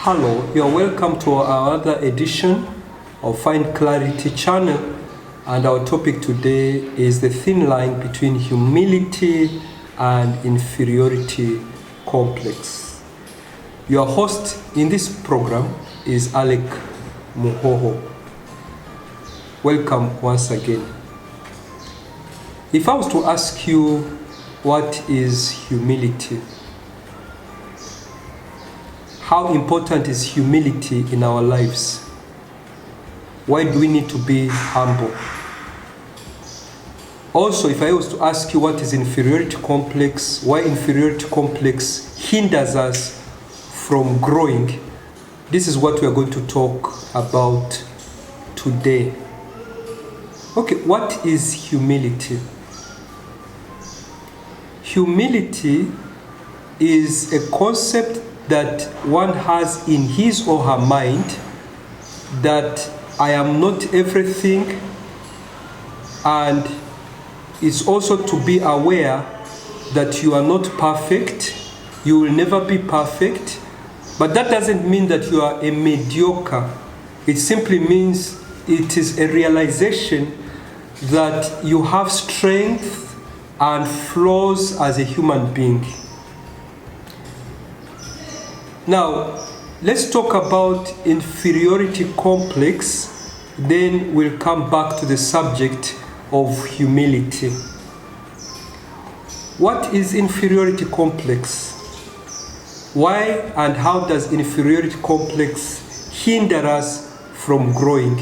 Hello, you are welcome to our other edition of Find Clarity channel, and our topic today is the thin line between humility and inferiority complex. Your host in this program is Alec Muhoho. Welcome once again. If I was to ask you, what is humility? How important is humility in our lives? Why do we need to be humble? Also, if I was to ask you what is inferiority complex, why inferiority complex hinders us from growing, this is what we are going to talk about today. Okay, what is humility? Humility is a concept that one has in his or her mind that I am not everything, and it's also to be aware that you are not perfect, you will never be perfect, but that doesn't mean that you are a mediocre. It simply means it is a realization that you have strength and flaws as a human being. Now, let's talk about inferiority complex, then we'll come back to the subject of humility. What is inferiority complex? Why and how does inferiority complex hinder us from growing?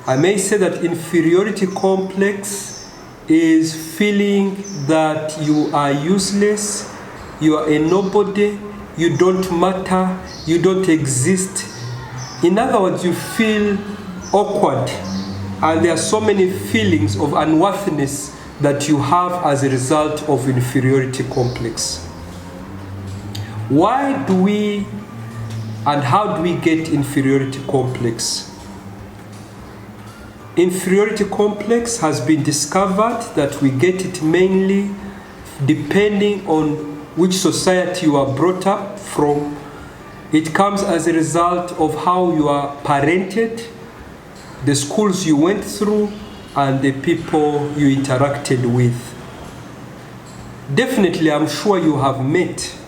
I may say that inferiority complex is feeling that you are useless, you are a nobody, you don't matter, you don't exist. In other words, you feel awkward, and there are so many feelings of unworthiness that you have as a result of inferiority complex. Why do we and how do we get inferiority complex? Inferiority complex has been discovered that we get it mainly depending on which society you are brought up from. It comes as a result of how you are parented, the schools you went through, and the people you interacted with. Definitely, I'm sure you have met,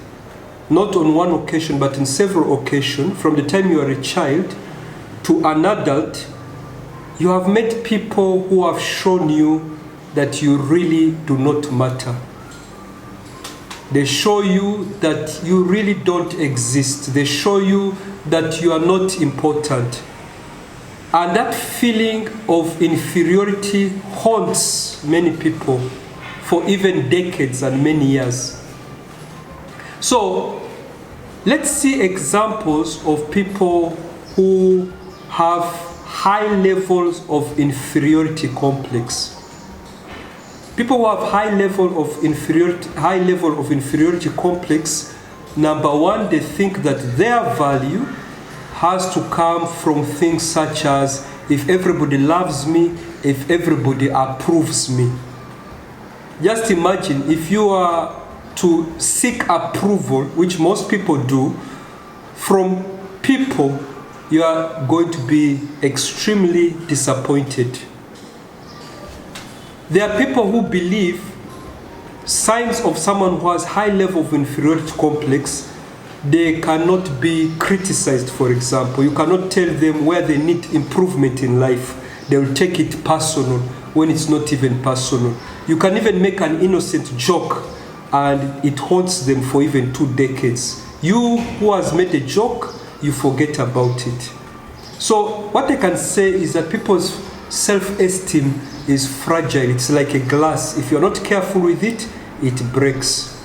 not on one occasion, but in several occasions, from the time you are a child to an adult, you have met people who have shown you that you really do not matter. They show you that you really don't exist. They show you that you are not important. And that feeling of inferiority haunts many people for even decades and many years. So, let's see examples of people who have high levels of inferiority complex. People who have high level of inferiority complex, number one, they think that their value has to come from things such as if everybody loves me, if everybody approves me. Just imagine if you are to seek approval, which most people do, from people, you are going to be extremely disappointed. There are people who believe signs of someone who has high level of inferiority complex, they cannot be criticized, for example. You cannot tell them where they need improvement in life. They will take it personal when it's not even personal. You can even make an innocent joke and it haunts them for even 2 decades. You who has made a joke, you forget about it. So what I can say is that people's self-esteem is fragile. It's like a glass. If you're not careful with it, it breaks.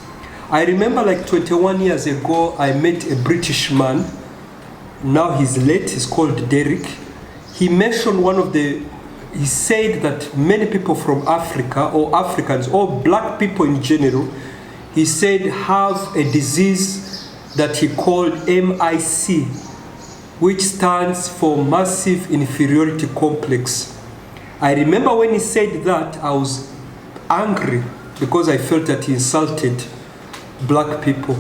I remember like 21 years ago, I met a British man. Now he's late. He's called Derek. He mentioned he said that many people from Africa, or Africans, or black people in general, he said have a disease that he called MIC, which stands for massive inferiority complex. I remember when he said that, I was angry because I felt that he insulted black people.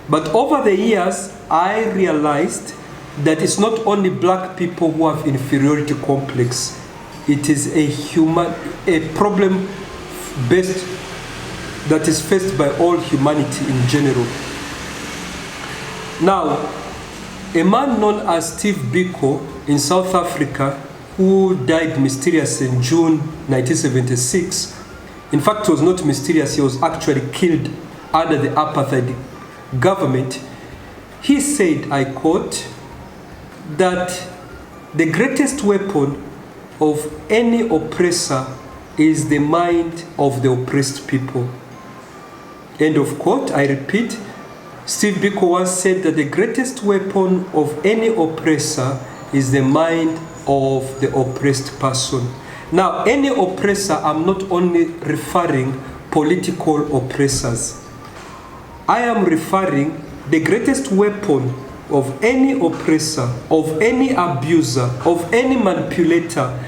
But over the years, I realized that it's not only black people who have inferiority complex. It is a problem based that is faced by all humanity in general. Now, a man known as Steve Biko in South Africa, who died mysteriously in June 1976. In fact, he was not mysterious, he was actually killed under the apartheid government. He said, I quote, that the greatest weapon of any oppressor is the mind of the oppressed people. End of quote. I repeat, Steve Biko once said that the greatest weapon of any oppressor is the mind of the oppressed person. Now, any oppressor, I'm not only referring political oppressors. I am referring the greatest weapon of any oppressor, of any abuser, of any manipulator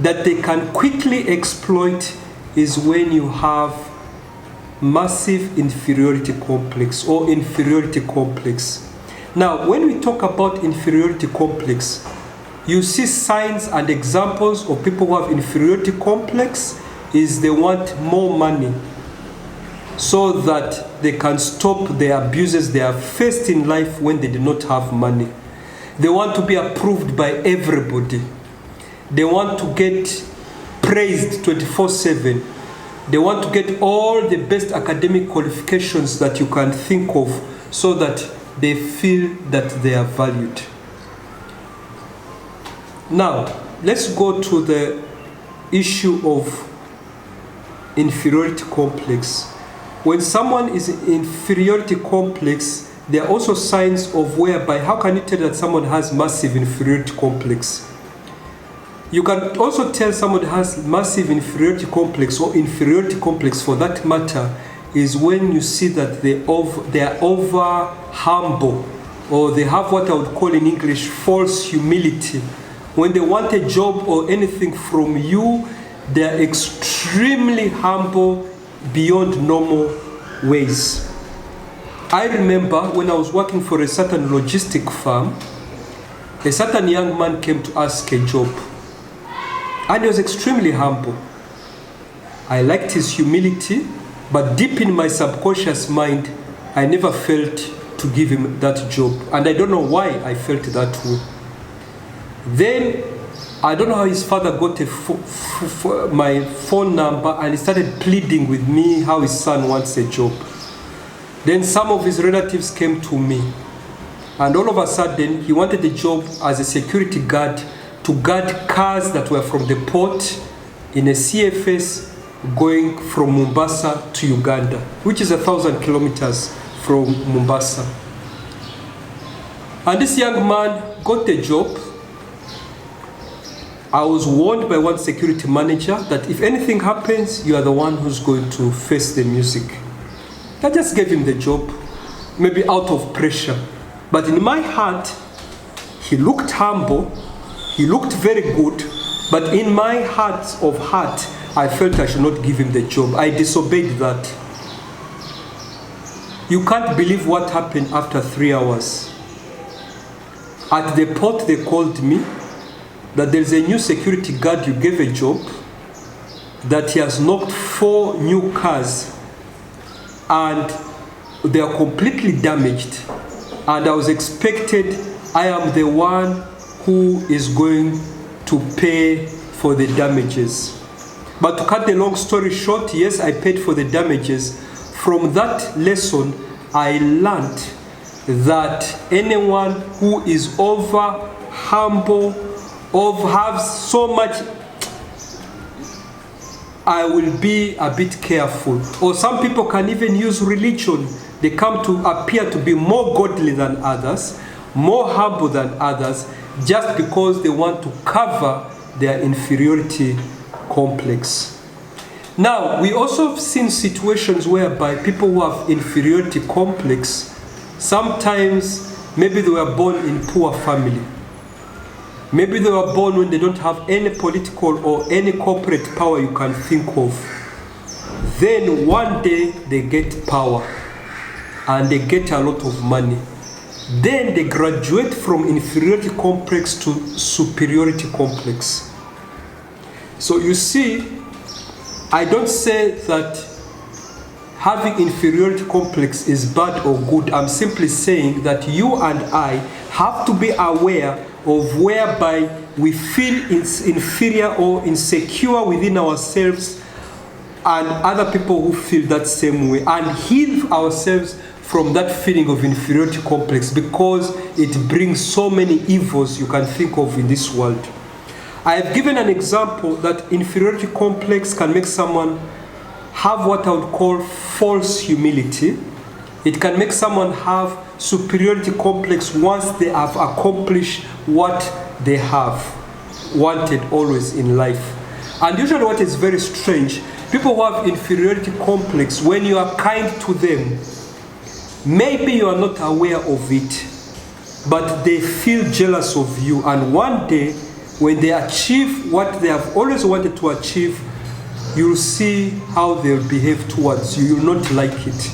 that they can quickly exploit is when you have massive inferiority complex or inferiority complex. Now, when we talk about inferiority complex, you see signs and examples of people who have inferiority complex is they want more money so that they can stop the abuses they have faced in life when they do not have money. They want to be approved by everybody. They want to get praised 24/7. They want to get all the best academic qualifications that you can think of so that they feel that they are valued. Now, let's go to the issue of inferiority complex. When someone is in inferiority complex, there are also signs of whereby, how can you tell that someone has massive inferiority complex? You can also tell someone has massive inferiority complex or inferiority complex for that matter is when you see that they are over humble, or they have what I would call in English false humility. When they want a job or anything from you, they are extremely humble beyond normal ways. I remember when I was working for a certain logistic firm, a certain young man came to ask a job, and he was extremely humble. I liked his humility, but deep in my subconscious mind, I never felt to give him that job, and I don't know why I felt that way. Then I don't know how his father got my phone number, and he started pleading with me how his son wants a job. Then some of his relatives came to me, and all of a sudden he wanted a job as a security guard to guard cars that were from the port in a CFS going from Mombasa to Uganda, which is 1,000 kilometers from Mombasa. And this young man got the job. I was warned by one security manager that if anything happens, you are the one who's going to face the music. I just gave him the job, maybe out of pressure. But in my heart, he looked humble, he looked very good, but in my heart of heart, I felt I should not give him the job. I disobeyed that. You can't believe what happened after 3 hours. At the port, they called me that there's a new security guard you gave a job, that he has knocked 4 new cars and they are completely damaged. And I was expected, I am the one who is going to pay for the damages. But to cut the long story short, yes, I paid for the damages. From that lesson, I learned that anyone who is over humble, or has so much, I will be a bit careful. Or some people can even use religion. They come to appear to be more godly than others, more humble than others, just because they want to cover their inferiority complex. Now, we also have seen situations whereby people who have inferiority complex, sometimes maybe they were born in poor family. Maybe they were born when they don't have any political or any corporate power you can think of. Then one day they get power and they get a lot of money. then they graduate from inferiority complex to superiority complex. So you see, I don't say that having inferiority complex is bad or good. I'm simply saying that you and I have to be aware of whereby we feel inferior or insecure within ourselves and other people who feel that same way, and heal ourselves from that feeling of inferiority complex, because it brings so many evils you can think of in this world. I have given an example that inferiority complex can make someone have what I would call false humility. It can make someone have superiority complex once they have accomplished what they have wanted always in life. And usually what is very strange, people who have inferiority complex, when you are kind to them, maybe you are not aware of it, but they feel jealous of you. And one day, when they achieve what they have always wanted to achieve, you'll see how they'll behave towards you. You'll not like it.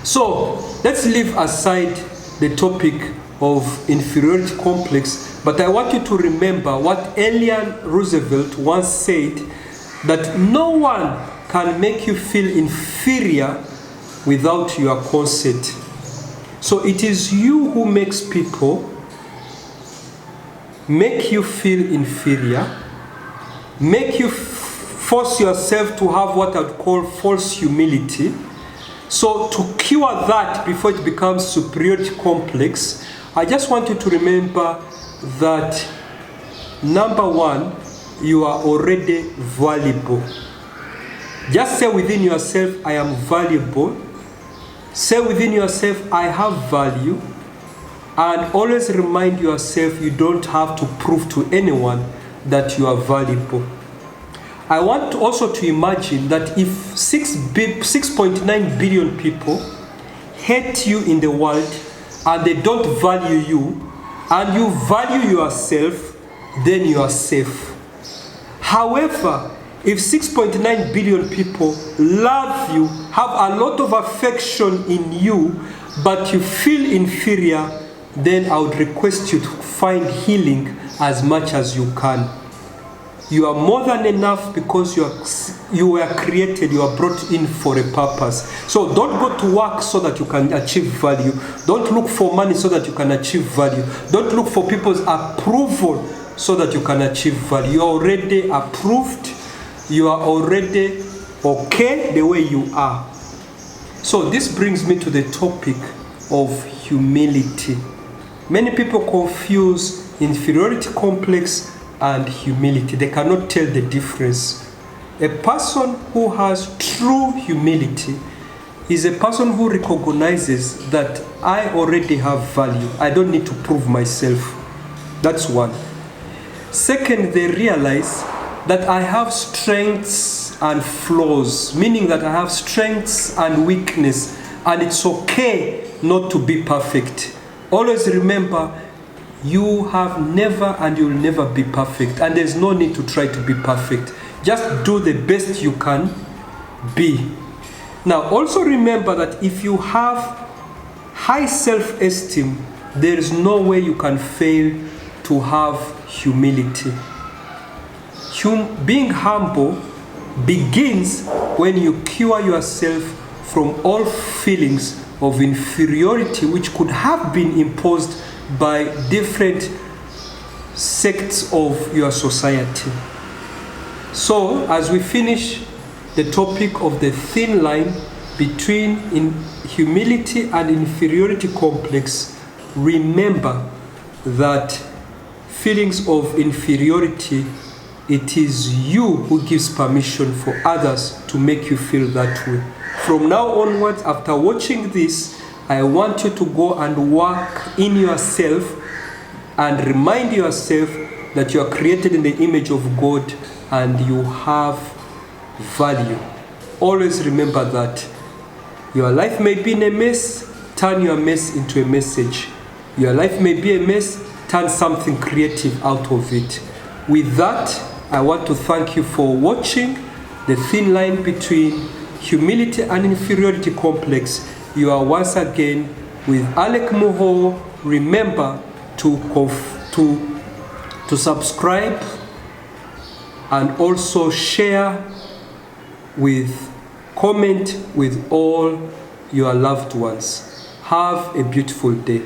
So let's leave aside the topic of inferiority complex, but I want you to remember what Eleanor Roosevelt once said, that no one can make you feel inferior without your consent. So it is you who makes people make you feel inferior, make you force yourself to have what I'd call false humility. So to cure that before it becomes superiority complex, I just want you to remember that, number one, you are already valuable. Just say within yourself, I am valuable. Say within yourself, I have value. And always remind yourself you don't have to prove to anyone that you are valuable. I want also to imagine that if 6.9 billion people hate you in the world and they don't value you, and you value yourself, then you are safe. However, if 6.9 billion people love you, have a lot of affection in you, but you feel inferior, then I would request you to find healing as much as you can. You are more than enough because you were created, you are brought in for a purpose. So don't go to work so that you can achieve value. Don't look for money so that you can achieve value. Don't look for people's approval so that you can achieve value. You are already approved. You are already okay the way you are. So this brings me to the topic of humility. Many people confuse inferiority complex and humility. They cannot tell the difference. A person who has true humility is a person who recognizes that I already have value. I don't need to prove myself. That's one. Second, they realize that I have strengths and flaws, meaning that I have strengths and weakness, and it's okay not to be perfect. Always remember, you have never and you'll never be perfect, and there's no need to try to be perfect. Just do the best you can be. Now, also remember that if you have high self-esteem, there is no way you can fail to have humility. Being humble begins when you cure yourself from all feelings of inferiority which could have been imposed by different sects of your society. So, as we finish the topic of the thin line between humility and inferiority complex, remember that feelings of inferiority, it is you who gives permission for others to make you feel that way. From now onwards, after watching this, I want you to go and work in yourself and remind yourself that you are created in the image of God and you have value. Always remember that. Your life may be in a mess, turn your mess into a message. Your life may be a mess, turn something creative out of it. With that, I want to thank you for watching the thin line between humility and inferiority complex. You are once again with Alec Muhoho. Remember to subscribe and also share comment with all your loved ones. Have a beautiful day.